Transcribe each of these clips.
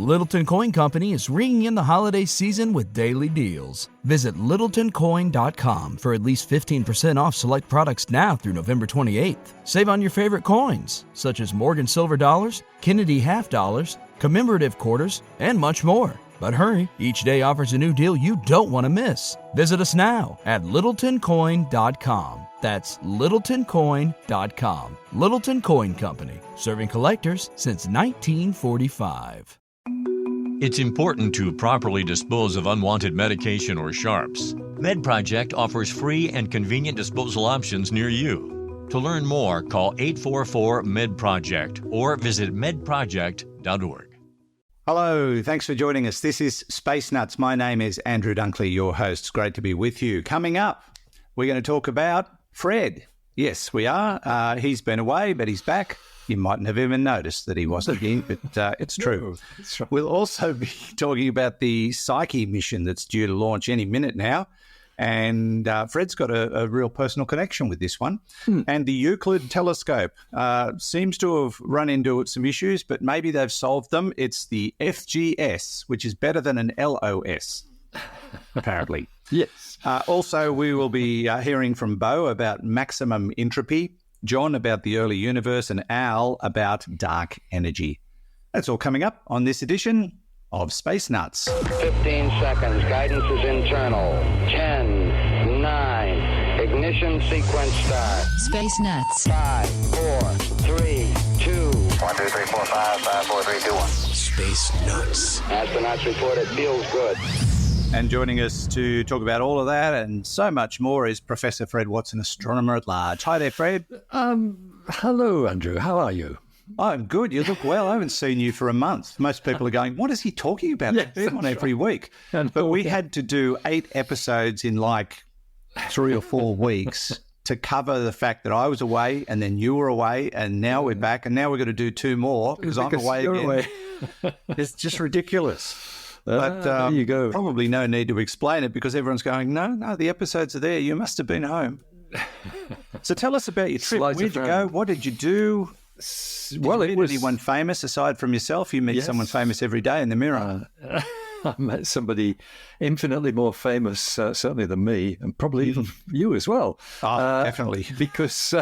Littleton Coin Company is ringing in the holiday season with daily deals. Visit littletoncoin.com for at least 15% off select products now through November 28th. Save on your favorite coins, such as Morgan Silver Dollars, Kennedy Half Dollars, commemorative quarters, and much more. But hurry, each day offers a new deal you don't want to miss. Visit us now at littletoncoin.com. That's littletoncoin.com. Littleton Coin Company, serving collectors since 1945. It's important to properly dispose of unwanted medication or sharps. MedProject offers free and convenient disposal options near you. To learn more, call 844-MED-PROJECT or visit medproject.org. Hello, thanks for joining us. This is Space Nuts. My name is Andrew Dunkley, your host. It's great to be with you. Coming up, we're going to talk about Fred. Yes, we are. He's been away, but he's back. You mightn't have even noticed that he wasn't here, but it's true. No, that's right. We'll also be talking about the Psyche mission that's due to launch any minute now. And Fred's got a real personal connection with this one. And the Euclid telescope seems to have run into some issues, but maybe they've solved them. It's the FGS, which is better than an LOS, apparently. Yes. Also, we will be hearing from Bo about maximum entropy, John about the early universe, and Al about dark energy. That's all coming up on this edition of Space Nuts. 15 seconds. Guidance is internal. 10, 9. Ignition sequence start. Space Nuts. 5, 4, 3, 2. 1, 2, 3, 4, 5, 5, 4, 3, 2, 1. Space Nuts. Astronauts report it feels good. And joining us to talk about all of that and so much more is Professor Fred Watson, astronomer at large. Hi there, Fred. Hello, Andrew. How are you? I'm good. You look well. I haven't seen you for a month. Most people are going, what is he talking about? Yes, They do one every week. But we had to do 8 episodes in like 3 or 4 weeks to cover the fact that I was away and then you were away and now we're back and now we're going to do 2 more because I'm away you're again. away. It's just ridiculous. But there you go. Probably no need to explain it because everyone's going, no, the episodes are there. You must have been home. So tell us about your trip. Sleight Where'd of you hand. go? What did you do? Well, it was Anyone famous aside from yourself? You meet Yes. someone famous every day in the mirror. I met somebody infinitely more famous, certainly than me, and probably even you as well. Definitely. Because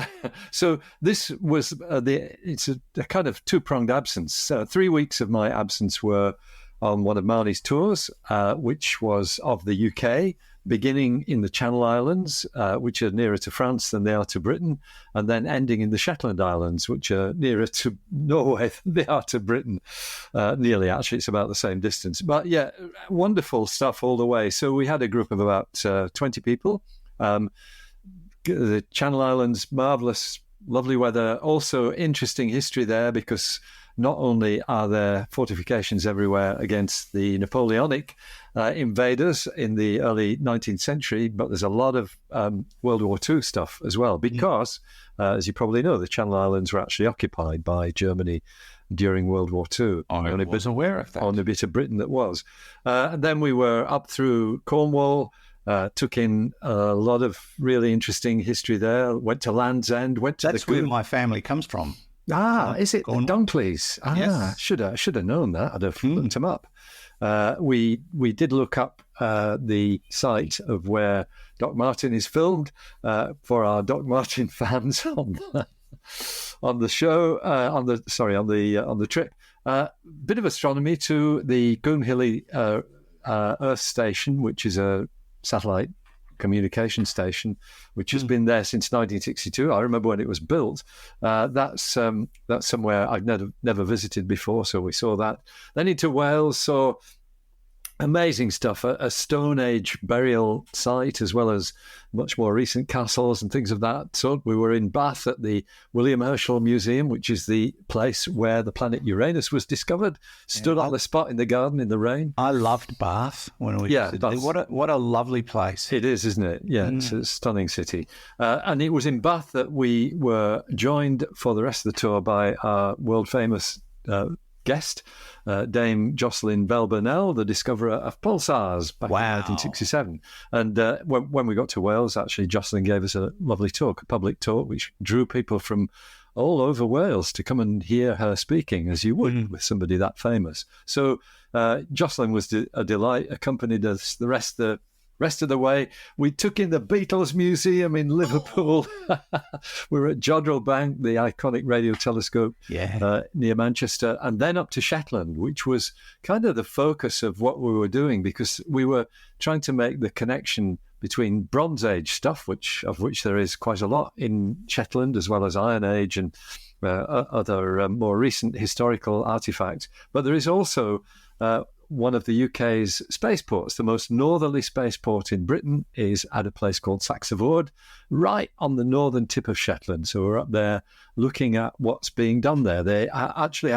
so this was it's a kind of 2-pronged absence. 3 weeks of my absence were on one of Marnie's tours, which was of the UK, beginning in the Channel Islands, which are nearer to France than they are to Britain, and then ending in the Shetland Islands, which are nearer to Norway than they are to Britain. Nearly, actually, it's about the same distance. But yeah, wonderful stuff all the way. So we had a group of about 20 people. The Channel Islands, marvellous, lovely weather. Also interesting history there because not only are there fortifications everywhere against the Napoleonic invaders in the early 19th century, but there's a lot of World War II stuff as well because, as you probably know, the Channel Islands were actually occupied by Germany during World War II. I was aware of that. On a bit of Britain that was. And then we were up through Cornwall, took in a lot of really interesting history there, went to Land's End, went to That's where my family comes from. Is it Cornwall. Dunkley's? Yes. Should have known that. I'd have looked him up. We did look up the site of where Doc Martin is filmed for our Doc Martin fans on the show on the trip. Bit of astronomy to the Goonhilly Earth Station, which is a satellite communication station, which has been there since 1962. I remember when it was built. That's somewhere I've never visited before, so we saw that. Then into Wales, saw amazing stuff, a Stone Age burial site, as well as much more recent castles and things of that sort. We were in Bath at the William Herschel Museum, which is the place where the planet Uranus was discovered. Stood on the spot in the garden in the rain. I loved Bath when we visited. What a lovely place. It is, isn't it? Yeah, it's a stunning city. And it was in Bath that we were joined for the rest of the tour by our world-famous guest, Dame Jocelyn Bell Burnell, the discoverer of pulsars back in 1967. And when we got to Wales, actually, Jocelyn gave us a lovely talk, a public talk, which drew people from all over Wales to come and hear her speaking, as you would with somebody that famous. So Jocelyn was a delight, accompanied us the rest of the way. We took in the Beatles Museum in Liverpool. We were at Jodrell Bank, the iconic radio telescope near Manchester, and then up to Shetland, which was kind of the focus of what we were doing, because we were trying to make the connection between Bronze Age stuff, of which there is quite a lot in Shetland, as well as Iron Age and other more recent historical artifacts. But there is also one of the UK's spaceports. The most northerly spaceport in Britain is at a place called Saxavord, right on the northern tip of Shetland. So we're up there looking at what's being done there. They actually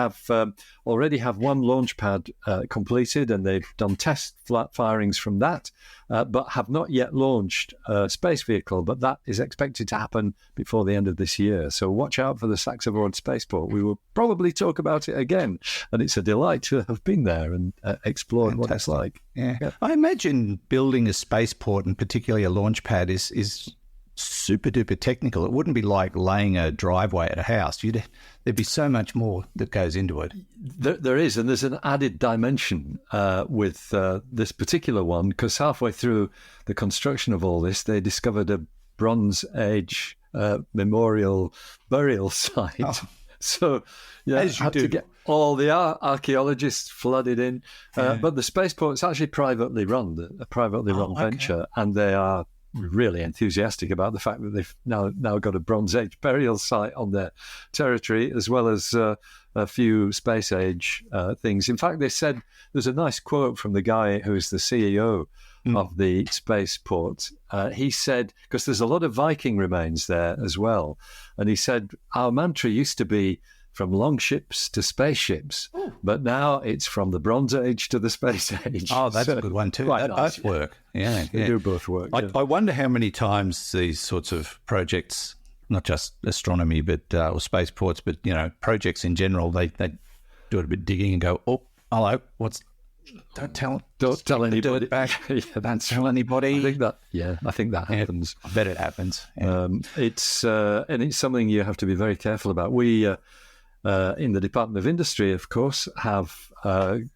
already have one launch pad completed, and they've done test flat firings from that, but have not yet launched a space vehicle. But that is expected to happen before the end of this year. So watch out for the Saxavord spaceport. We will probably talk about it again, and it's a delight to have been there and explored what it's like. Yeah. I imagine building a spaceport, and particularly a launch pad, is super duper technical. It wouldn't be like laying a driveway at a house. There'd be so much more that goes into it. There is, and there's an added dimension with this particular one, because halfway through the construction of all this, they discovered a Bronze Age memorial burial site. Oh. So, as you had do. To get all the archaeologists flooded in. But the spaceport's actually privately run, a privately run venture, and they are really enthusiastic about the fact that they've now got a Bronze Age burial site on their territory, as well as a few Space Age things. In fact, they said, there's a nice quote from the guy who's the CEO of the spaceport. He said, because there's a lot of Viking remains there as well, and he said, our mantra used to be from longships to spaceships, but now it's from the Bronze Age to the Space Age. Oh, that's a good one too. That nice. both work. Yeah, they do both work. I wonder how many times these sorts of projects, not just astronomy, but or spaceports, but projects in general, they do a bit of digging and go, oh, hello, don't tell anybody. Back. Don't tell anybody. I think that happens. I bet it happens. Yeah. It's something you have to be very careful about. We in the Department of Industry, of course, have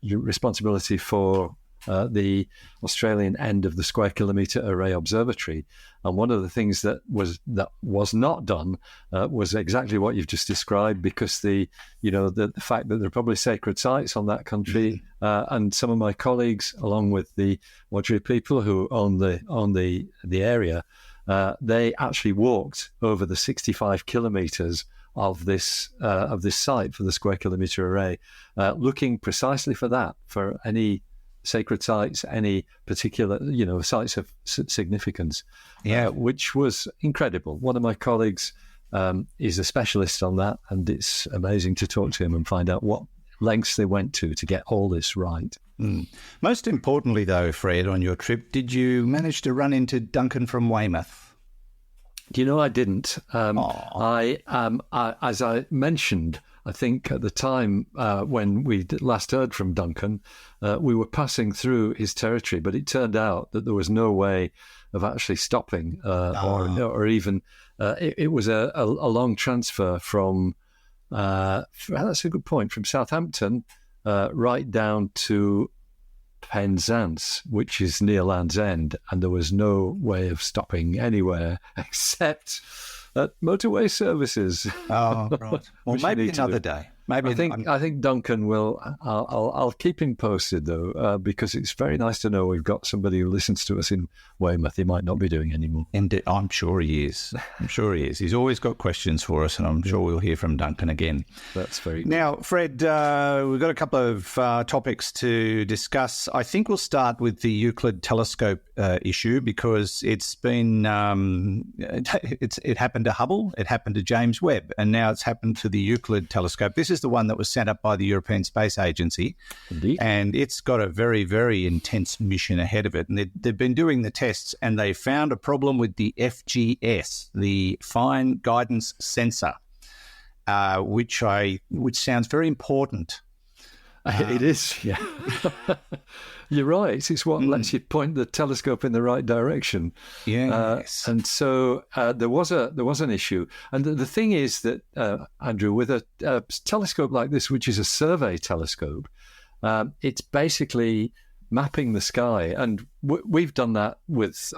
responsibility for the Australian end of the Square Kilometre Array Observatory, and one of the things that was not done was exactly what you've just described, because the fact that there are probably sacred sites on that country, and some of my colleagues, along with the Wadri people who own the area, they actually walked over the 65 kilometres of this site for the Square Kilometre Array, looking precisely for that, for any sacred sites, any particular sites of significance, which was incredible. One of my colleagues is a specialist on that, and it's amazing to talk to him and find out what lengths they went to get all this right. Most importantly, though, Fred, on your trip, did you manage to run into Duncan from Weymouth? I didn't. As I mentioned, I think at the time when we last heard from Duncan, we were passing through his territory, but it turned out that there was no way of actually stopping or even it was a long transfer from that's a good point, from Southampton right down to Penzance, which is near Land's End, and there was no way of stopping anywhere except at motorway services. Oh, right. Well, maybe another day. Maybe I think Duncan will. I'll keep him posted though, because it's very nice to know we've got somebody who listens to us in Weymouth. He might not be doing anymore. And I'm sure he is. He's always got questions for us, and I'm sure we'll hear from Duncan again. That's very good. Now, Fred, we've got a couple of topics to discuss. I think we'll start with the Euclid telescope issue, because it's been it happened to Hubble, it happened to James Webb, and now it's happened to the Euclid telescope. This is the one that was sent up by the European Space Agency. Indeed. And it's got a very, very intense mission ahead of it. And they've been doing the tests, and they found a problem with the FGS, the Fine Guidance Sensor, which sounds very important. It is, yeah. You're right. It's what lets you point the telescope in the right direction. Yes. And so there was an issue. And the thing is that, Andrew, with a telescope like this, which is a survey telescope, it's basically mapping the sky. And we've done that with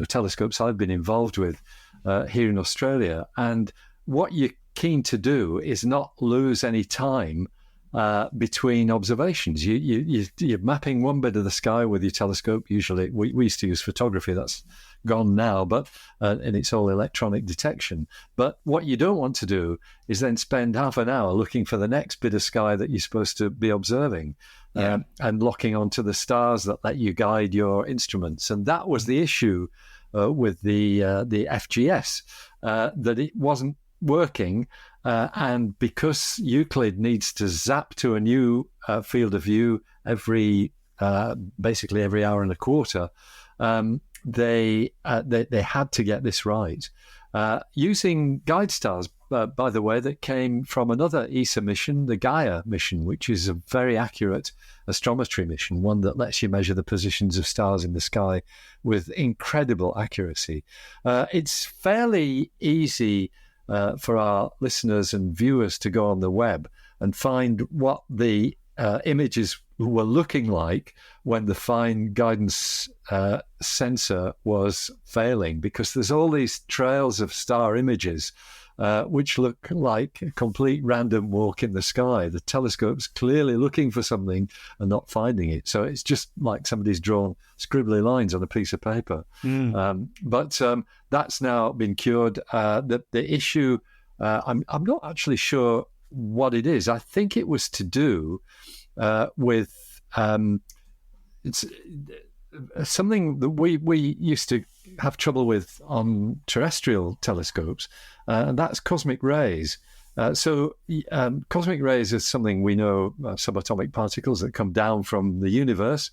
telescopes I've been involved with here in Australia. And what you're keen to do is not lose any time between observations. You're mapping one bit of the sky with your telescope. Usually, we used to use photography. That's gone now, but and it's all electronic detection. But what you don't want to do is then spend half an hour looking for the next bit of sky that you're supposed to be observing, and locking onto the stars that let you guide your instruments. And that was the issue with the FGS, that it wasn't working. And because Euclid needs to zap to a new field of view basically every hour and a quarter, they had to get this right. Using guide stars, by the way, that came from another ESA mission, the Gaia mission, which is a very accurate astrometry mission, one that lets you measure the positions of stars in the sky with incredible accuracy. It's fairly easy for our listeners and viewers to go on the web and find what the images were looking like when the fine guidance sensor was failing, because there's all these trails of star images which look like a complete random walk in the sky. The telescope's clearly looking for something and not finding it. So it's just like somebody's drawn scribbly lines on a piece of paper. But that's now been cured. The issue, I'm not actually sure what it is. I think it was to do with it's something that we used to have trouble with on terrestrial telescopes, and that's cosmic rays. So cosmic rays is something we know, subatomic particles that come down from the universe.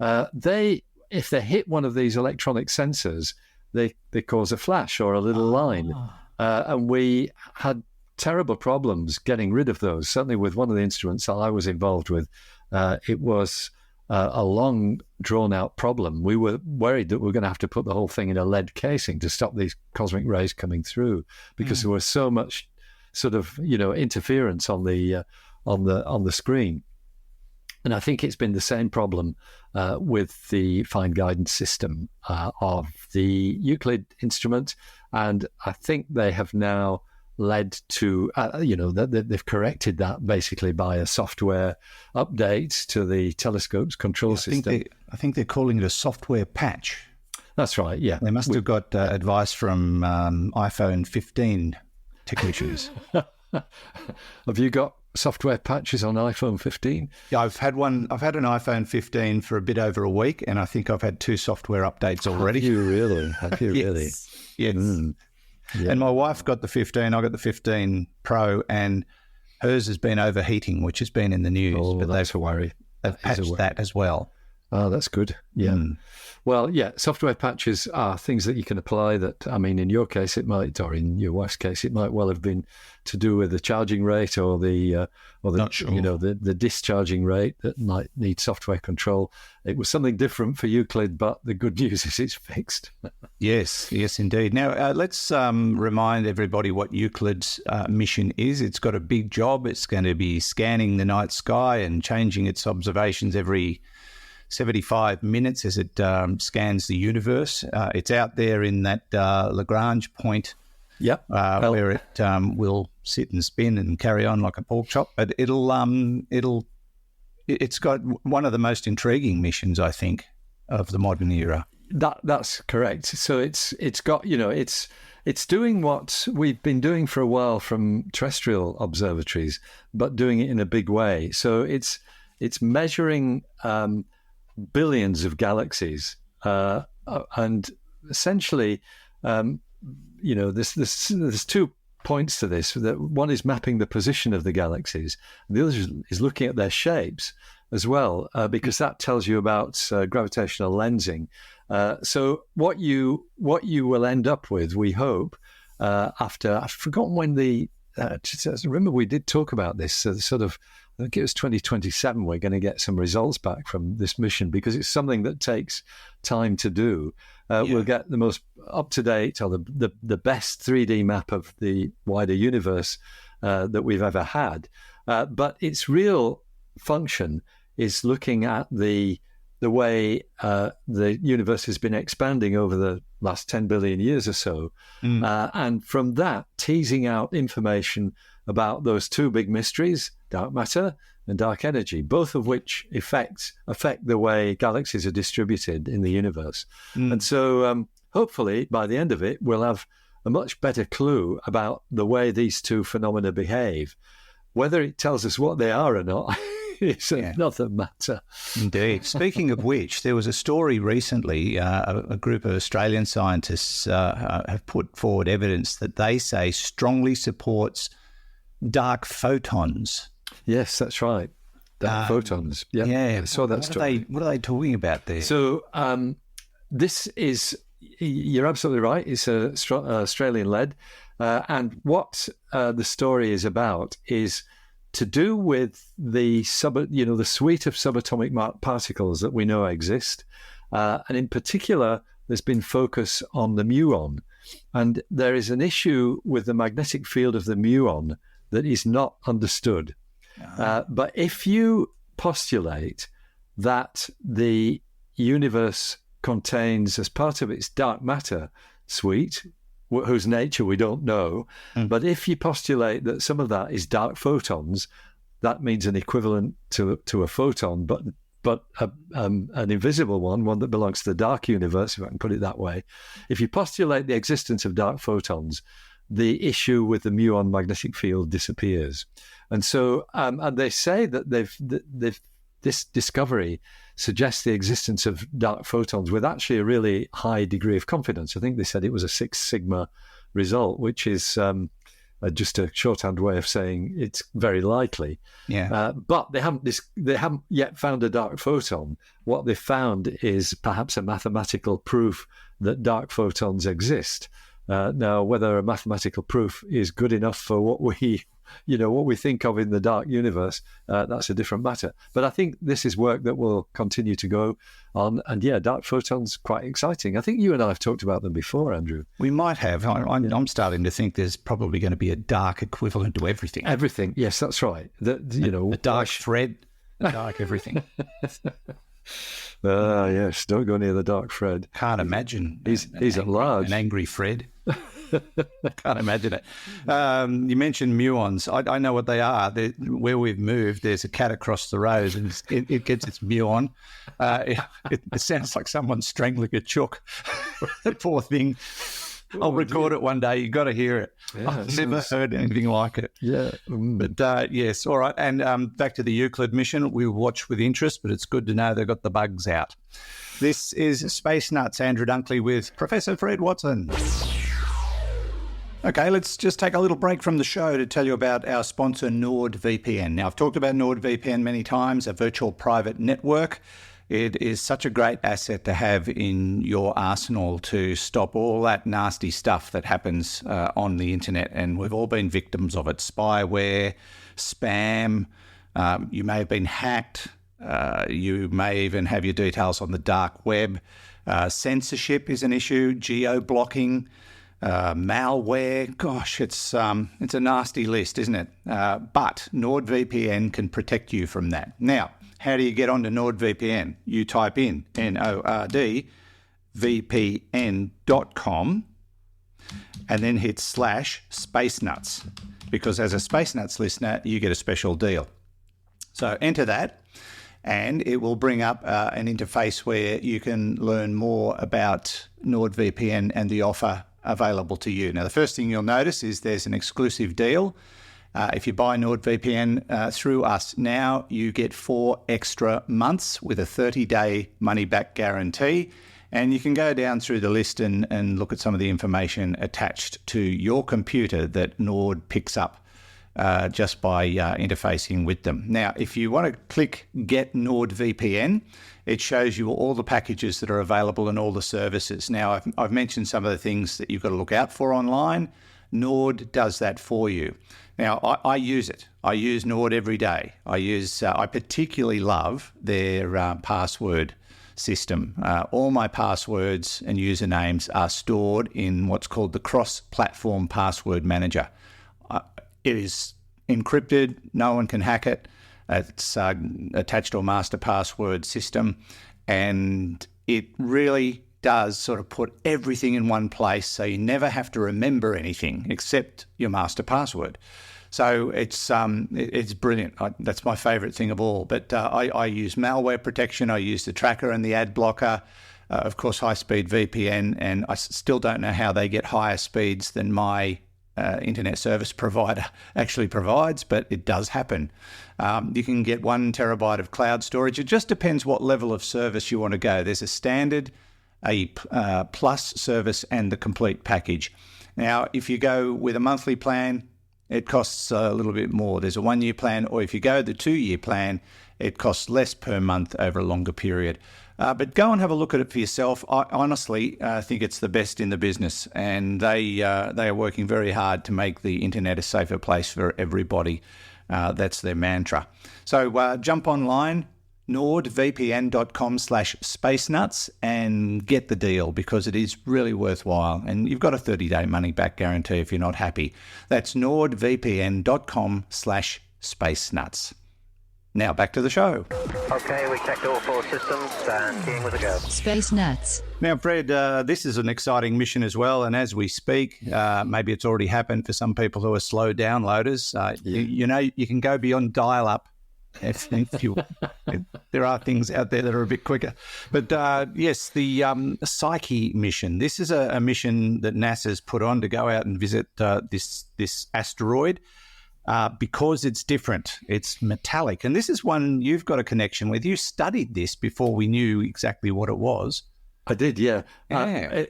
If they hit one of these electronic sensors, they cause a flash or a little line. And we had terrible problems getting rid of those. Certainly with one of the instruments that I was involved with, it was a long, drawn-out problem. We were worried that we were going to have to put the whole thing in a lead casing to stop these cosmic rays coming through, because there was so much sort of interference on the screen. And I think it's been the same problem with the fine guidance system of the Euclid instrument, and I think they have now led to, they've corrected that basically by a software update to the telescope's control system. I think they're calling it a software patch. That's right, yeah. They must have got advice from iPhone 15 technicians. Have you got software patches on iPhone 15? Yeah, I've had an iPhone 15 for a bit over a week, and I think I've had 2 software updates already. Have you really? Yes. Yeah. And my wife got the 15, I got the 15 Pro, and hers has been overheating, which has been in the news. Oh, but that's a worry. They've patched that as well. Oh, that's good. Yeah. Well, yeah, software patches are things that you can apply that, I mean, in your case, it might, or in your wife's case, it might well have been to do with the charging rate or the the discharging rate that might need software control. It was something different for Euclid, but the good news is it's fixed. Yes, indeed. Now, let's remind everybody what Euclid's mission is. It's got a big job. It's going to be scanning the night sky and changing its observations every 75 minutes as it scans the universe. It's out there in that Lagrange point, where it will sit and spin and carry on like a pork chop. But it's got one of the most intriguing missions, I think, of the modern era. That's correct. So it's got it's doing what we've been doing for a while from terrestrial observatories, but doing it in a big way. So it's measuring billions of galaxies, and essentially, there's 2 points to this. That one is mapping the position of the galaxies, and the other is looking at their shapes as well, because that tells you about gravitational lensing. So what you will end up with, we hope, after I've forgotten when remember we did talk about this, sort of. I think it was 2027, we're going to get some results back from this mission, because it's something that takes time to do. We'll get the most up-to-date or the best 3D map of the wider universe that we've ever had. But its real function is looking at the way the universe has been expanding over the last 10 billion years or so. And from that, teasing out information about those two big mysteries, dark matter and dark energy, both of which affect the way galaxies are distributed in the universe. And so hopefully by the end of it, we'll have a much better clue about the way these two phenomena behave. Whether it tells us what they are or not is another matter. Indeed. Speaking of which, there was a story recently, a group of Australian scientists have put forward evidence that they say strongly supports dark photons. Yes, that's right. Dark photons. Yeah, I saw that story. What are they talking about there? So this is, you're absolutely right, it's Australian-led. And what the story is about is to do with the suite of subatomic particles that we know exist. And in particular, there's been focus on the muon. And there is an issue with the magnetic field of the muon that is not understood. But if you postulate that the universe contains, as part of its dark matter suite, whose nature we don't know, but if you postulate that some of that is dark photons, that means an equivalent to a photon, but an invisible one that belongs to the dark universe, if I can put it that way. If you postulate the existence of dark photons, the issue with the muon magnetic field disappears. And so, and they say that this discovery suggests the existence of dark photons with actually a really high degree of confidence. I think they said it was a 6 sigma result, which is just a shorthand way of saying it's very likely. But they haven't yet found a dark photon. What they found is perhaps a mathematical proof that dark photons exist. Now, whether a mathematical proof is good enough for what we think of in the dark universe, that's a different matter. But I think this is work that will continue to go on. And dark photons, quite exciting. I think you and I have talked about them before, Andrew. We might have. I'm starting to think there's probably going to be a dark equivalent to everything. Everything, yes, that's right. A dark thread, dark everything. Yes, don't go near the dark Fred. Can't imagine. He's at large. An angry Fred. Can't imagine it. You mentioned muons. I know what they are. Where we've moved, there's a cat across the road, and it gets its muon. It sounds like someone strangling a chook. The poor thing. I'll record it one day. You've got to hear it. I've never heard anything like it. Yeah. But yes, all right. And back to the Euclid mission, we watch with interest, but it's good to know they've got the bugs out. This is Space Nuts. Andrew Dunkley with Professor Fred Watson. Okay, let's just take a little break from the show to tell you about our sponsor, NordVPN. Now, I've talked about NordVPN many times, a virtual private network. It is such a great asset to have in your arsenal to stop all that nasty stuff that happens on the internet, and we've all been victims of it. Spyware, spam, you may have been hacked, you may even have your details on the dark web. Censorship is an issue, geo-blocking, malware. Gosh, it's a nasty list, isn't it? But NordVPN can protect you from that. Now, how do you get onto NordVPN? You type in NordVPN.com and then hit /SpaceNuts, because as a Space Nuts listener, you get a special deal. So enter that, and it will bring up an interface where you can learn more about NordVPN and the offer available to you. Now, the first thing you'll notice is there's an exclusive deal. If you buy NordVPN through us now, you get 4 extra months with a 30-day money-back guarantee. And you can go down through the list and look at some of the information attached to your computer that Nord picks up just by interfacing with them. Now, if you want to click Get NordVPN, it shows you all the packages that are available and all the services. Now, I've mentioned some of the things that you've got to look out for online. Nord does that for you. Now, I use it. I use Nord every day. I particularly love their password system. All my passwords and usernames are stored in what's called the cross-platform password manager. It is encrypted. No one can hack it. It's attached to a master password system, and it really does sort of put everything in one place, so you never have to remember anything except your master password. So it's brilliant. That's my favourite thing of all. But I use malware protection. I use the tracker and the ad blocker. Of course, high-speed VPN, and I still don't know how they get higher speeds than my internet service provider actually provides, but it does happen. You can get 1 terabyte of cloud storage. It just depends what level of service you want to go. There's a standard, a plus service, and the complete package. Now, if you go with a monthly plan, it costs a little bit more. There's a 1-year plan, or if you go the 2-year plan, it costs less per month over a longer period. But go and have a look at it for yourself. I honestly think it's the best in the business, and they are working very hard to make the internet a safer place for everybody. That's their mantra. So jump online, nordvpn.com/spacenuts, and get the deal, because it is really worthwhile. And you've got a 30-day money-back guarantee if you're not happy. That's nordvpn.com/spacenuts. Now back to the show. Okay, we checked all 4 systems and keying with a go. Space Nuts. Now, Fred, this is an exciting mission as well. And as we speak, maybe it's already happened for some people who are slow downloaders. You can go beyond dial-up. If you, there are things out there that are a bit quicker. But yes, the Psyche mission. This is a mission that NASA's put on to go out and visit this asteroid. Because it's different. It's metallic. And this is one you've got a connection with. You studied this before we knew exactly what it was. I did, yeah. Yeah.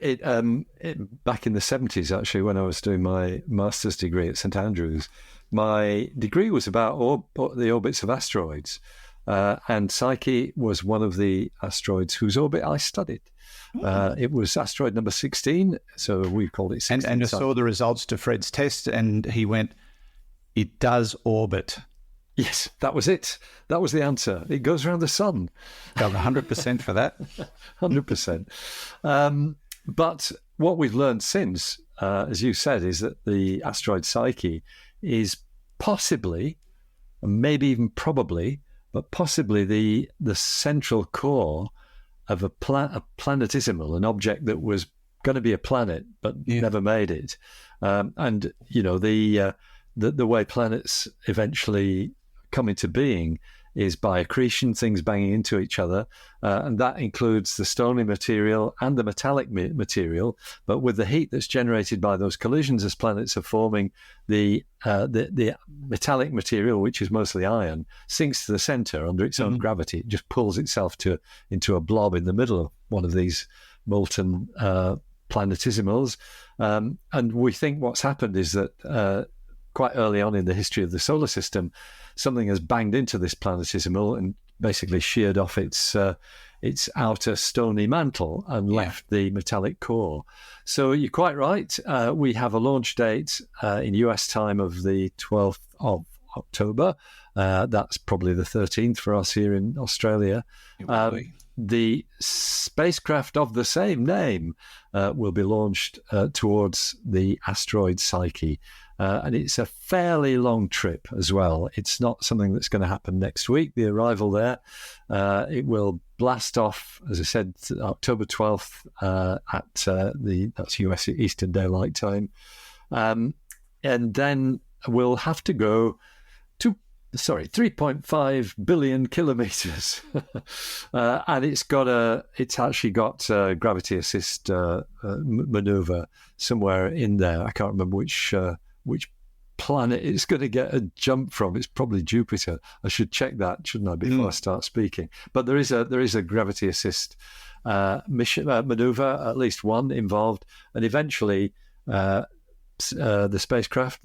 Back in the 70s, actually, when I was doing my master's degree at St Andrews, my degree was about the orbits of asteroids. And Psyche was one of the asteroids whose orbit I studied. It was asteroid number 16, so we called it 16. And I saw the results to Fred's test, and he went, it does orbit. Yes, that was it. That was the answer. It goes around the sun. Got 100% for that. 100%. But what we've learned since, as you said, is that the asteroid Psyche is possibly, maybe even probably, but possibly the central core of a planetesimal, an object that was going to be a planet but never made it. And, you know, the way planets eventually come into being is by accretion, things banging into each other, and that includes the stony material and the metallic material. But with the heat that's generated by those collisions as planets are forming, the metallic material, which is mostly iron, sinks to the center under its own gravity. It just pulls itself into a blob in the middle of one of these molten planetesimals. And we think what's happened is that quite early on in the history of the solar system, something has banged into this planetesimal and basically sheared off its outer stony mantle and left the metallic core. So you're quite right. We have a launch date in US time of the 12th of October. That's probably the 13th for us here in Australia. The spacecraft of the same name will be launched towards the asteroid Psyche. And it's a fairly long trip as well. It's not something that's going to happen next week, the arrival there. It will blast off, as I said, October 12th at that's US Eastern Daylight Time. And then we'll have to go 3.5 billion kilometers. And it's actually got gravity assist maneuver somewhere in there. I can't remember which planet it's going to get a jump from. It's probably Jupiter. I should check that, shouldn't I, before I start speaking? But there is a gravity assist mission maneuver, at least one involved, and eventually the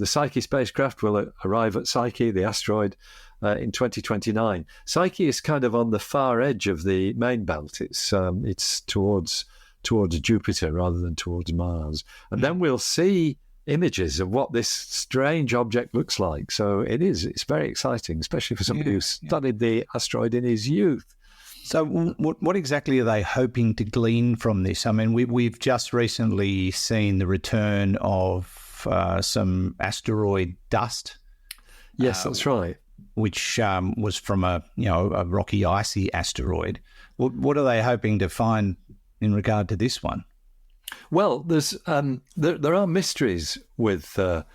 Psyche spacecraft will arrive at Psyche, the asteroid, in 2029. Psyche is kind of on the far edge of the main belt. It's towards Jupiter rather than towards Mars, and then we'll see images of what this strange object looks like. So it's very exciting, especially for somebody who studied the asteroid in his youth. So what exactly are they hoping to glean from this? I mean, we've just recently seen the return of some asteroid dust. Yes, that's right. Which was from a rocky, icy asteroid. What are they hoping to find in regard to this one? Well, there's there are mysteries with Psyche.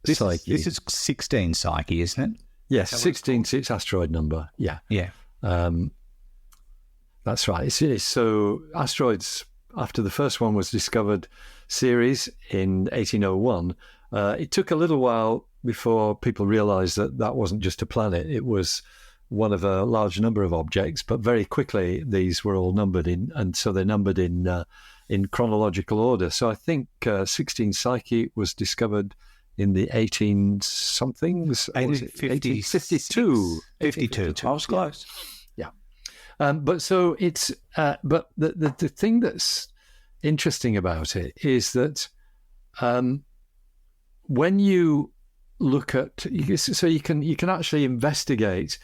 This is 16 Psyche, isn't it? Yes, 16. It's asteroid number. Yeah, yeah. That's right. So asteroids, after the first one was discovered, Ceres in 1801. It took a little while before people realised that wasn't just a planet. It was one of a large number of objects, but very quickly these were all numbered in, and so they're numbered in chronological order. So I think 16 Psyche was discovered in the 18-somethings. 52. 52. I was close. Yeah. But so it's but the thing that's interesting about it is that when you look at, so you can actually investigate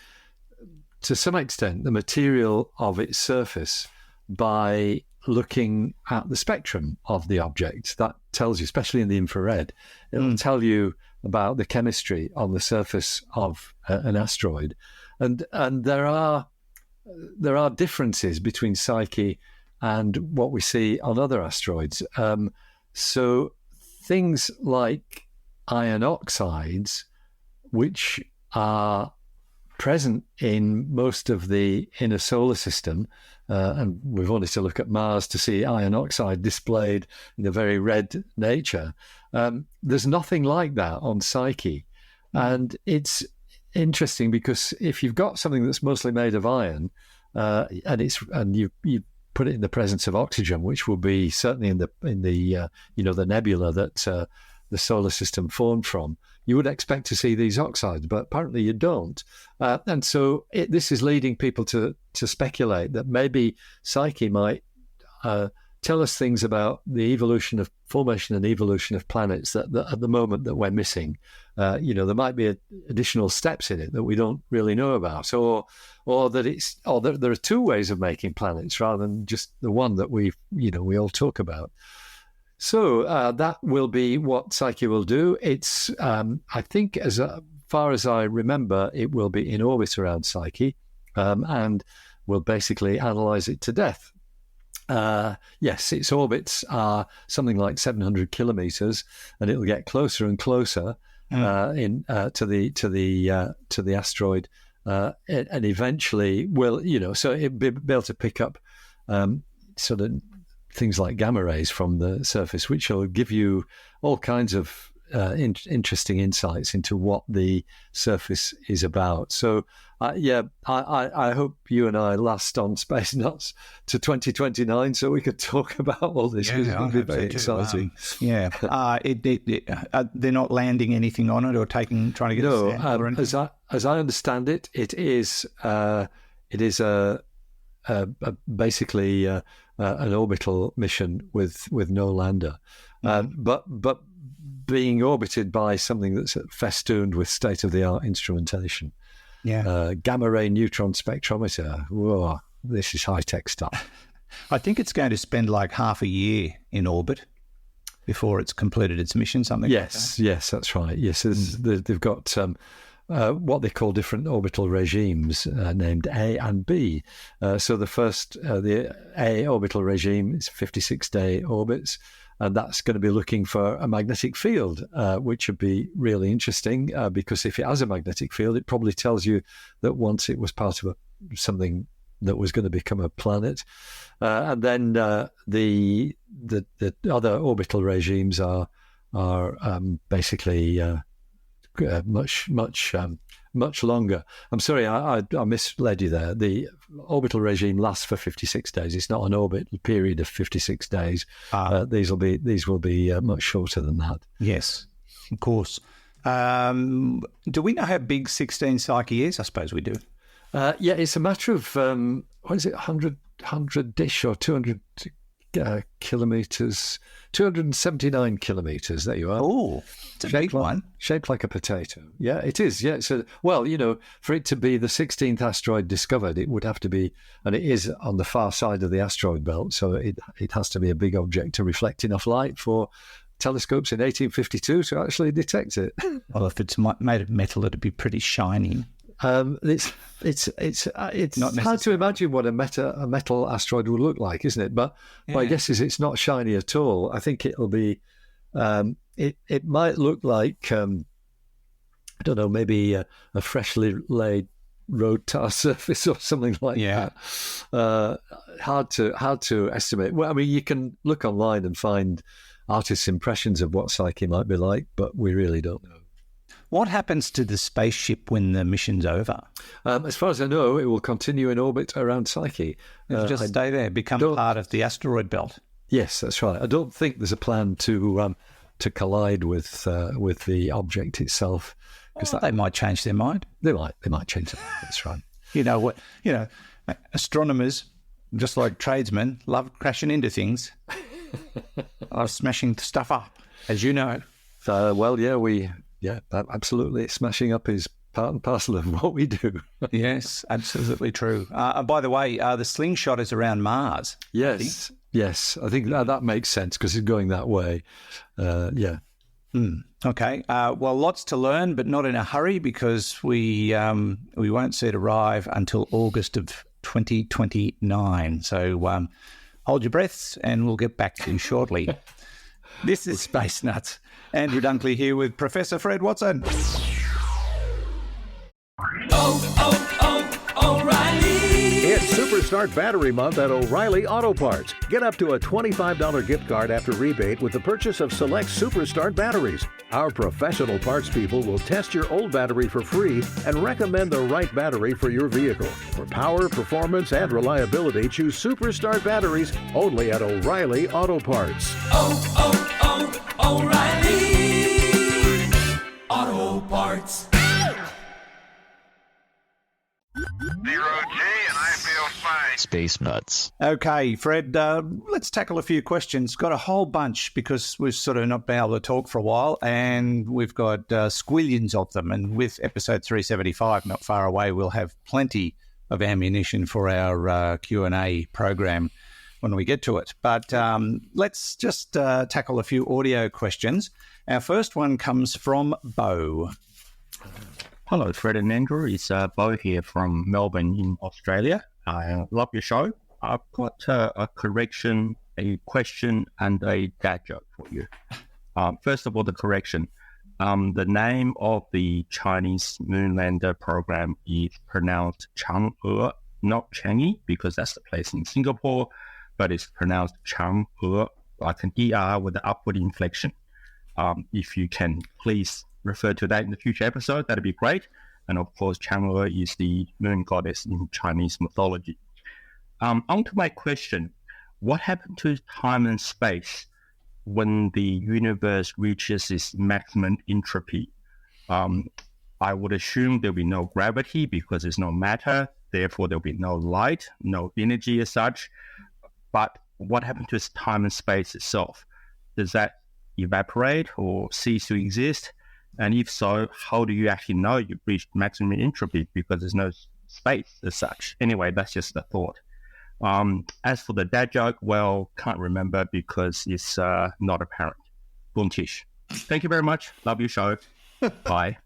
to some extent the material of its surface by looking at the spectrum of the object. That tells you, especially in the infrared, it'll tell you about the chemistry on the surface of an asteroid, and there are differences between Psyche and what we see on other asteroids. So things like iron oxides, which are present in most of the inner solar system, and we've only to look at Mars to see iron oxide displayed in a very red nature. There's nothing like that on Psyche. And it's interesting because if you've got something that's mostly made of iron, and you put it in the presence of oxygen, which will be certainly in the the nebula that the solar system formed from, you would expect to see these oxides, but apparently you don't. And so this is leading people to speculate that maybe Psyche might tell us things about the formation and evolution of planets that at the moment that we're missing. There might be additional steps in it that we don't really know about, or that there are two ways of making planets rather than just the one that we all talk about. So that will be what Psyche will do. It's, I think, as far as I remember, it will be in orbit around Psyche, and will basically analyse it to death. Yes, its orbits are something like 700 kilometres, and it'll get closer and closer to the asteroid, and eventually will, so it'll be able to pick up sort of things like gamma rays from the surface, which will give you all kinds of interesting insights into what the surface is about. So, I hope you and I last on Space Nuts to 2029 so we could talk about all this. It's going to be very exciting. They're not landing anything on it or trying to get no. a sample or anything? As I understand it, it is basically an orbital mission with no lander, but being orbited by something that's festooned with state-of-the-art instrumentation. Yeah, gamma ray neutron spectrometer. Whoa, this is high-tech stuff. I think it's going to spend like half a year in orbit before it's completed its mission. Something. Yes, that's right. Yes, they've got what they call different orbital regimes named A and B. So the first, the A orbital regime is 56-day orbits, and that's going to be looking for a magnetic field, which would be really interesting because if it has a magnetic field, it probably tells you that once it was part of something that was going to become a planet. And then the other orbital regimes are basically much longer. I'm sorry, I misled you there. The orbital regime lasts for 56 days. It's not an orbit period of 56 days. These will be much shorter than that. Yes, of course. Do we know how big 16 Psyche is? I suppose we do. It's a matter of what is it, 100-ish or 200 kilometers, 279 kilometers. There you are. Oh, it's a big one. Shaped like a potato. Yeah, it is. Yeah. So, well, for it to be the 16th asteroid discovered, it would have to be, and it is on the far side of the asteroid belt. So it has to be a big object to reflect enough light for telescopes in 1852 to actually detect it. Well, if it's made of metal, it'd be pretty shiny. It's hard to imagine what a metal asteroid would look like, isn't it? But my guess is it's not shiny at all. I think it'll be. It might look like I don't know, maybe a freshly laid road tar surface or something like that. Hard to estimate. Well, I mean, you can look online and find artists' impressions of what Psyche might be like, but we really don't know. What happens to the spaceship when the mission's over? As far as I know, it will continue in orbit around Psyche. It'll just stay there, become part of the asteroid belt. Yes, that's right. I don't think there's a plan to collide with the object itself. Because they might change their mind. They might change their mind. That's right. You know what? Astronomers, just like tradesmen, love crashing into things. Love smashing stuff up, as you know. Absolutely. Smashing up is part and parcel of what we do. Yes, absolutely true. By the way, the slingshot is around Mars. Yes, I think that makes sense because it's going that way. Okay. Well, lots to learn, but not in a hurry because we won't see it arrive until August of 2029. So hold your breaths and we'll get back to you shortly. This is Space Nuts. Andrew Dunkley here with Professor Fred Watson. It's Superstart Battery Month at O'Reilly Auto Parts. Get up to a $25 gift card after rebate with the purchase of select Superstart batteries. Our professional parts people will test your old battery for free and recommend the right battery for your vehicle. For power, performance, and reliability, choose Superstart batteries only at O'Reilly Auto Parts. O'Reilly Auto Parts. Space Nuts. Okay, Fred, let's tackle a few questions. Got a whole bunch because we've sort of not been able to talk for a while, and we've got squillions of them. And with episode 375 not far away, we'll have plenty of ammunition for our Q&A program when we get to it. But let's just tackle a few audio questions. Our first one comes from Bo. Hello, Fred and Andrew. It's Bo here from Melbourne in Australia. I love your show. I've got a correction, a question, and a dad joke for you. First of all, the correction. The name of the Chinese moonlander program is pronounced Chang'e, not Chang'e, because that's the place in Singapore, but it's pronounced Chang'e, like an ER with an upward inflection. If you can please refer to that in the future episode, that'd be great. And of course, Chang'e is the moon goddess in Chinese mythology. On to my question. What happened to time and space when the universe reaches its maximum entropy? I would assume there'll be no gravity because there's no matter, therefore there'll be no light, no energy as such. But what happened to its time and space itself? Does that evaporate or cease to exist? And if so, how do you actually know you've reached maximum entropy because there's no space as such? Anyway, that's just a thought. As for the dad joke, well, can't remember because it's not apparent. Buntish. Thank you very much. Love your show. Bye.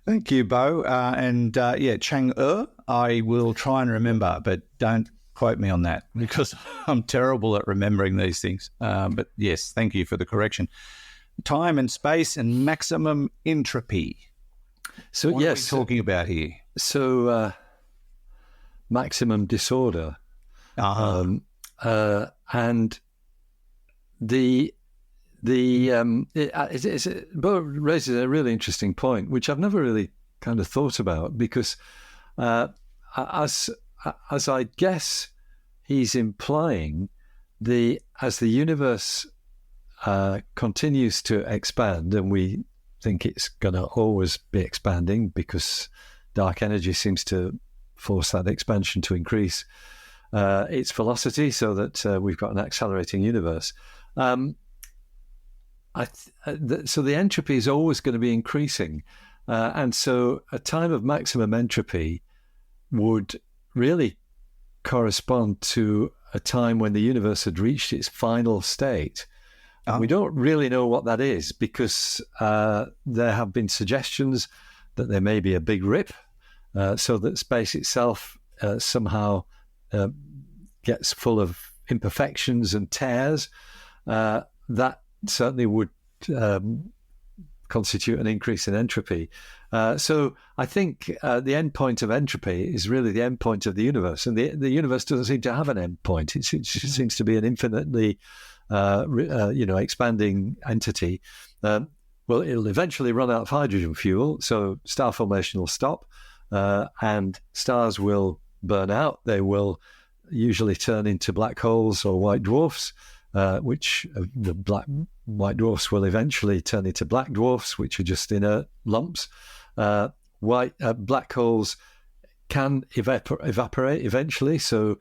Thank you, Bo. Chang'e, I will try and remember, but don't quote me on that because I'm terrible at remembering these things. But yes, thank you for the correction. Time and space and maximum entropy. So what are we talking about here? So maximum disorder, and it raises a really interesting point, which I've never really kind of thought about because, as I guess, he's implying as the universe continues to expand, and we think it's going to always be expanding because dark energy seems to force that expansion to increase. its velocity so that we've got an accelerating universe. So the entropy is always going to be increasing. And so a time of maximum entropy would really correspond to a time when the universe had reached its final state. We don't really know what that is because there have been suggestions that there may be a big rip, so that space itself somehow gets full of imperfections and tears. That certainly would constitute an increase in entropy. So I think the end point of entropy is really the end point of the universe, and the universe doesn't seem to have an end point. It seems to be an infinitely expanding entity. Well, it'll eventually run out of hydrogen fuel, so star formation will stop, and stars will burn out. They will usually turn into black holes or white dwarfs, which the white dwarfs will eventually turn into black dwarfs, which are just inert lumps. Black holes can evaporate eventually, so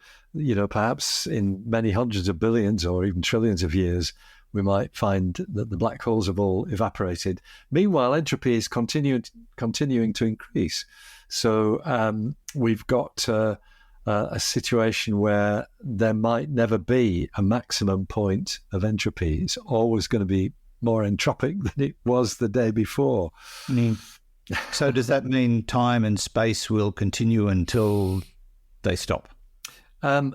perhaps in many hundreds of billions or even trillions of years, we might find that the black holes have all evaporated. Meanwhile, entropy is continuing to increase. So we've got a situation where there might never be a maximum point of entropy. It's always going to be more entropic than it was the day before. So does that mean time and space will continue until they stop? Who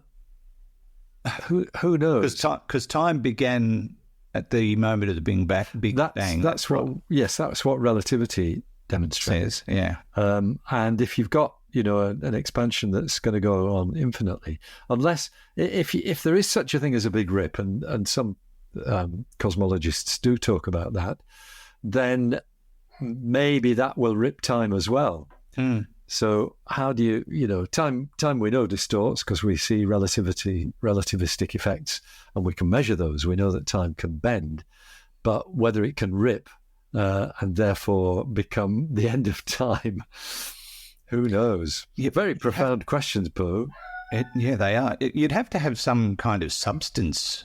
knows? Because time began at the moment of the Big Bang. That's what relativity demonstrates. Yeah. And if you've got an expansion that's going to go on infinitely, unless if there is such a thing as a big rip, and some cosmologists do talk about that, then maybe that will rip time as well. So how do you time we know distorts because we see relativistic effects, and we can measure those. We know that time can bend, but whether it can rip and therefore become the end of time, who knows? Very profound questions, Bo. Yeah, they are. You'd have to have some kind of substance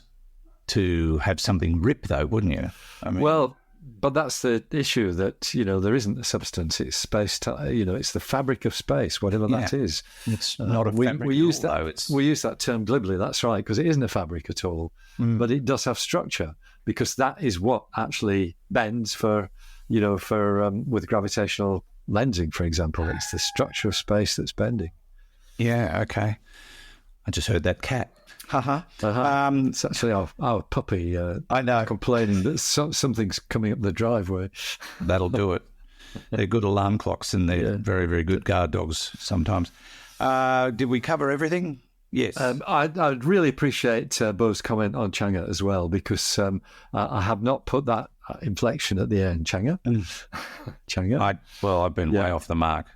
to have something rip, though, wouldn't you? I mean, well, but that's the issue, that there isn't a substance. It's space. It's the fabric of space, whatever that is. It's not a fabric. We use that term glibly. That's right, because it isn't a fabric at all. But it does have structure, because that is what actually bends for with gravitational lensing, for example. It's the structure of space that's bending. Yeah. Okay. I just heard that cat. It's actually our puppy. I know, complaining that something's coming up the driveway. That'll do it. They're good alarm clocks, and they're very, very good guard dogs sometimes. Did we cover everything? Yes. I'd really appreciate Bo's comment on Chang'e as well, because I have not put that inflection at the end. Chang'e. Chang'e. I've been way off the mark.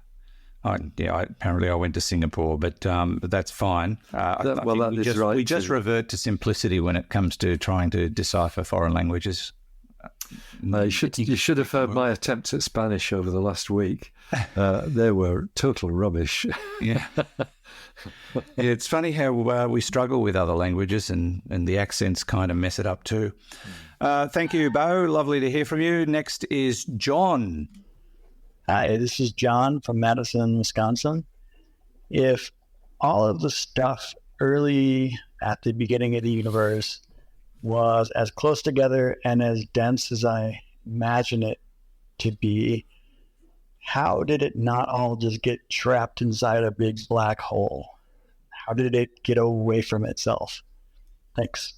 Apparently I went to Singapore, but that's fine. We just revert to simplicity when it comes to trying to decipher foreign languages. You should have heard my attempts at Spanish over the last week. They were total rubbish. Yeah. It's funny how we struggle with other languages, and the accents kind of mess it up too. Thank you, Bo. Lovely to hear from you. Next is John. Hi, this is John from Madison, Wisconsin. If all of the stuff early at the beginning of the universe was as close together and as dense as I imagine it to be, how did it not all just get trapped inside a big black hole? How did it get away from itself? Thanks.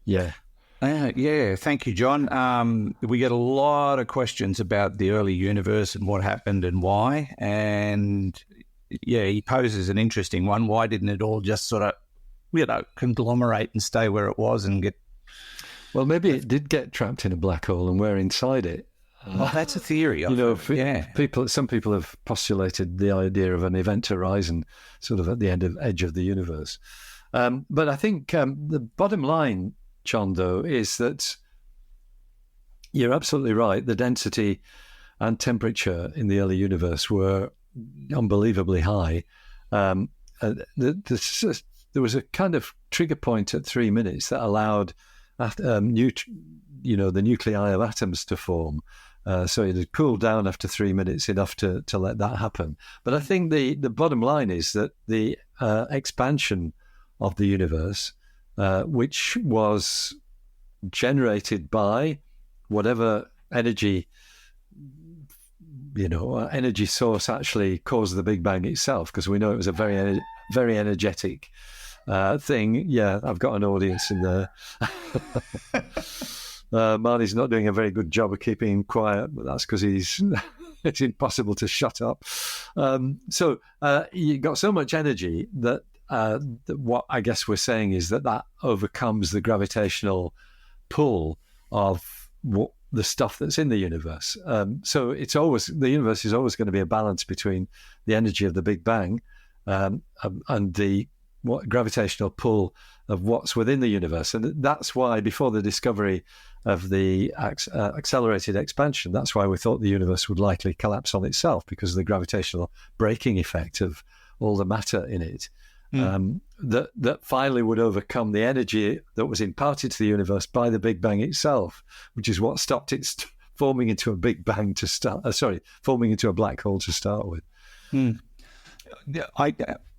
Yeah. Thank you, John. We get a lot of questions about the early universe and what happened and why. And he poses an interesting one. Why didn't it all just sort of, conglomerate and stay where it was and get... Well, maybe it did get trapped in a black hole and we're inside it. Well, that's a theory. Some people have postulated the idea of an event horizon sort of at the edge of the universe. But I think the bottom line, John, though, is that you're absolutely right. The density and temperature in the early universe were unbelievably high. The there was a kind of trigger point at 3 minutes that allowed the nuclei of atoms to form. So it had cooled down after 3 minutes, enough to let that happen. But I think the bottom line is that the expansion of the universe, which was generated by whatever energy source actually caused the Big Bang itself, because we know it was a very, very energetic thing. Yeah, I've got an audience in there. Marnie's not doing a very good job of keeping him quiet, but that's because it's impossible to shut up. So you got so much energy that what I guess we're saying is that overcomes the gravitational pull of the stuff that's in the universe. So the universe is always going to be a balance between the energy of the Big Bang and the gravitational pull of what's within the universe. And that's why before the discovery of the accelerated expansion, that's why we thought the universe would likely collapse on itself, because of the gravitational braking effect of all the matter in it. That finally would overcome the energy that was imparted to the universe by the Big Bang itself, which is what stopped it forming into a Big Bang forming into a black hole to start with.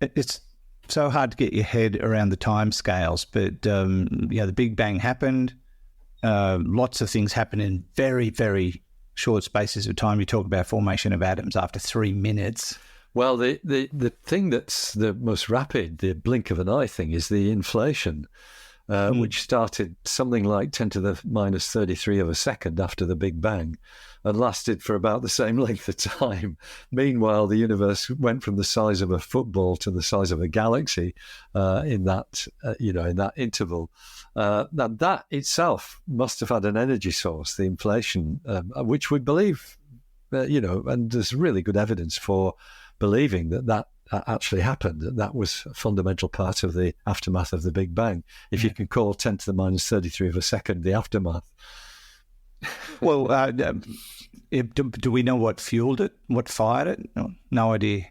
It's so hard to get your head around the time scales, but the Big Bang happened. Lots of things happen in very, very short spaces of time. You talk about formation of atoms after 3 minutes. Well, the thing that's the most rapid, the blink of an eye thing, is the inflation, which started something like 10 to the minus 33 of a second after the Big Bang and lasted for about the same length of time. Meanwhile, the universe went from the size of a football to the size of a galaxy in that interval. Now, that itself must have had an energy source, the inflation, which we believe, and there's really good evidence for believing that actually happened, that was a fundamental part of the aftermath of the Big Bang. If you can call 10 to the minus 33 of a second the aftermath. Well, do we know what fueled it? What fired it? No idea.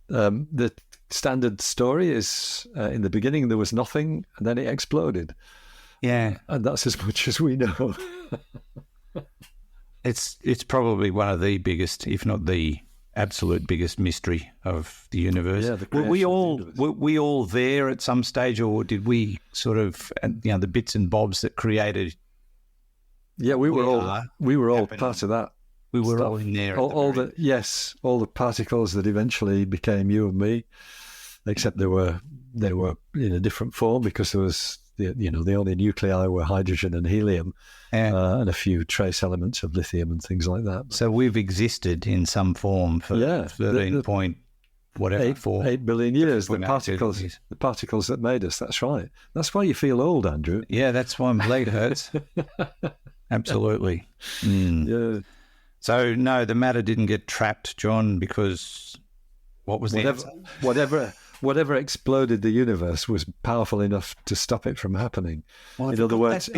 The standard story is in the beginning there was nothing and then it exploded. Yeah. And that's as much as we know. It's probably one of the biggest, if not the absolute biggest mystery of the universe. Yeah, were we all there at some stage, or did we sort of, the bits and bobs that created? Yeah, we were all part of that. We were stuff. all in there. All the particles that eventually became you and me, except they were in a different form, because there was the only nuclei were hydrogen and helium, and a few trace elements of lithium and things like that. So we've existed in some form for 13 point whatever, 8 billion years. The particles that made us. That's right. That's why you feel old, Andrew. Yeah, that's why my leg hurts. Absolutely. Yeah. So no, the matter didn't get trapped, John, because what was the answer? Whatever exploded the universe was powerful enough to stop it from happening. Well, in other words,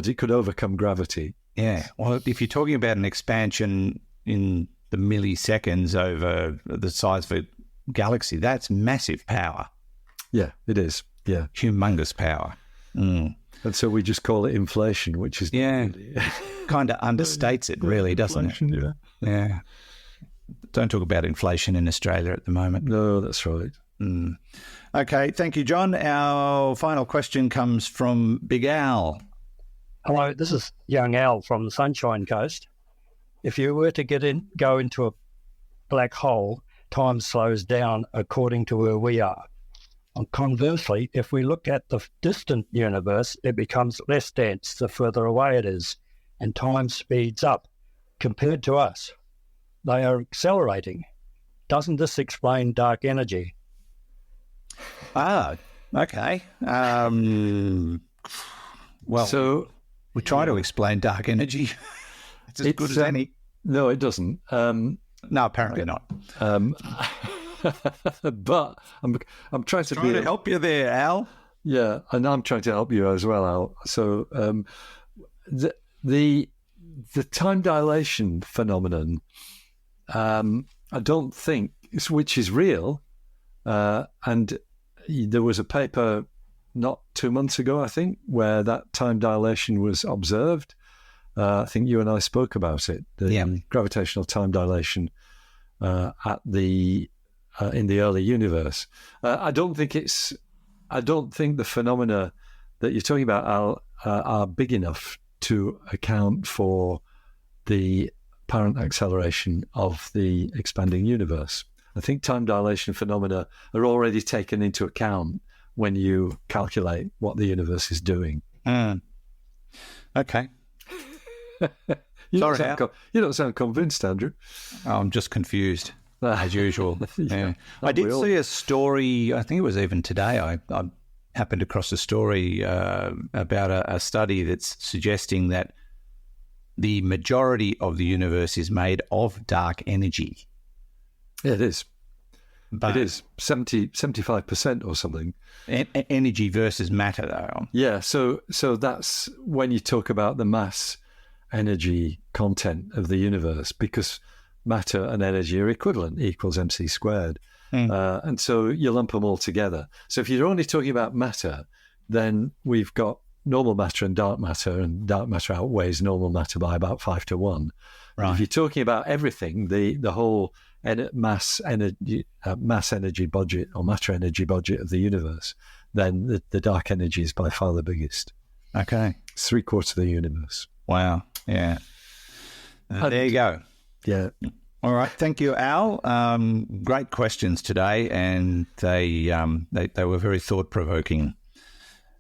it could overcome gravity. Yeah. Well, if you're talking about an expansion in the milliseconds over the size of a galaxy, that's massive power. Yeah, it is. Yeah. Humongous power. And so we just call it inflation, which is kind of understates it, really, doesn't it? Yeah. Don't talk about inflation in Australia at the moment. No, that's right. Okay, thank you, John. Our final question comes from Big Al. Hello, this is young Al from the Sunshine Coast. If you were to go into a black hole, time slows down according to where we are. And conversely, if we look at the distant universe, it becomes less dense the further away it is, and time speeds up compared to us. They are accelerating. Doesn't this explain dark energy? Ah, okay. Well, so we try to explain dark energy. It's as good as any. No, it doesn't. No, apparently not. But I'm trying to help you there, Al. Yeah, and I'm trying to help you as well, Al. So the time dilation phenomenon, I don't think, which is real, and there was a paper not 2 months ago, I think, where that time dilation was observed. I think you and I spoke about it. The gravitational time dilation in the early universe. I don't think the phenomena that you're talking about, Al, are big enough to account for the apparent acceleration of the expanding universe. I think time dilation phenomena are already taken into account when you calculate what the universe is doing. Okay. You don't sound convinced, Andrew. I'm just confused, as usual. Yeah. I did see a story, I think it was even today, I happened across a story about a study that's suggesting that the majority of the universe is made of dark energy. Yeah, it is. But it is 75% or something. Energy versus matter, though. Yeah, so that's when you talk about the mass energy content of the universe, because matter and energy are equivalent, equals mc squared. And so you lump them all together. So if you're only talking about matter, then we've got normal matter and dark matter outweighs normal matter by about 5 to 1. Right. If you're talking about everything, the whole mass energy budget or matter energy budget of the universe, then the dark energy is by far the biggest. Okay. It's 3/4 of the universe. Wow. Yeah. There you go. Yeah. All right. Thank you, Al. Great questions today, and they were very thought-provoking.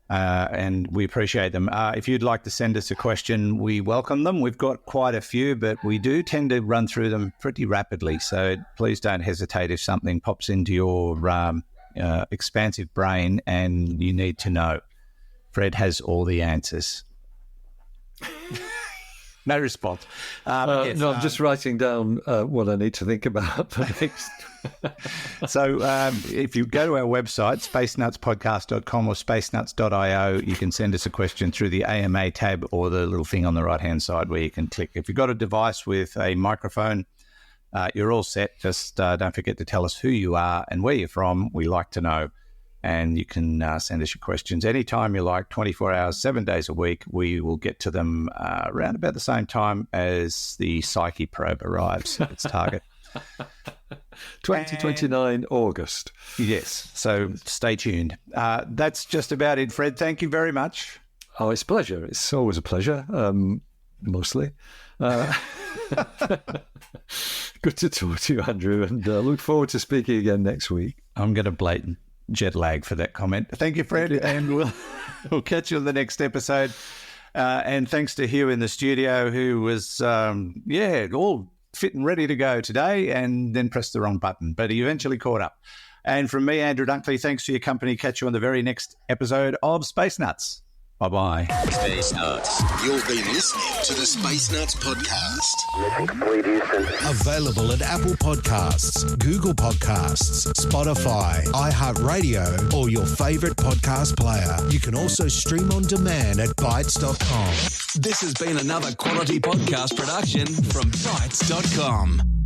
And we appreciate them. If you'd like to send us a question, we welcome them. We've got quite a few, but we do tend to run through them pretty rapidly. So please don't hesitate if something pops into your expansive brain and you need to know. Fred has all the answers. No response. Yes, no, I'm just writing down what I need to think about for next. So if you go to our website, spacenutspodcast.com or spacenuts.io, you can send us a question through the AMA tab or the little thing on the right-hand side where you can click. If you've got a device with a microphone, you're all set. Just don't forget to tell us who you are and where you're from. We like to know. And you can send us your questions anytime you like, 24 hours, 7 days a week. We will get to them around about the same time as the Psyche probe arrives at its target. 2029 August. Yes, so stay tuned. That's just about it, Fred. Thank you very much. Oh, it's a pleasure. It's always a pleasure, mostly. Good to talk to you, Andrew, and look forward to speaking again next week. I'm going to blatant jet lag for that comment. Thank you, Fred, and we'll catch you on the next episode. And thanks to Hugh in the studio, who was, all fit and ready to go today and then pressed the wrong button, but he eventually caught up. And from me, Andrew Dunkley, thanks for your company. Catch you on the very next episode of Space Nuts. Bye-bye. Space Nuts. You've been listening to the Space Nuts podcast. Mission complete, Houston. Available at Apple Podcasts, Google Podcasts, Spotify, iHeartRadio, or your favorite podcast player. You can also stream on demand at Bytes.com. This has been another quality podcast production from Bytes.com.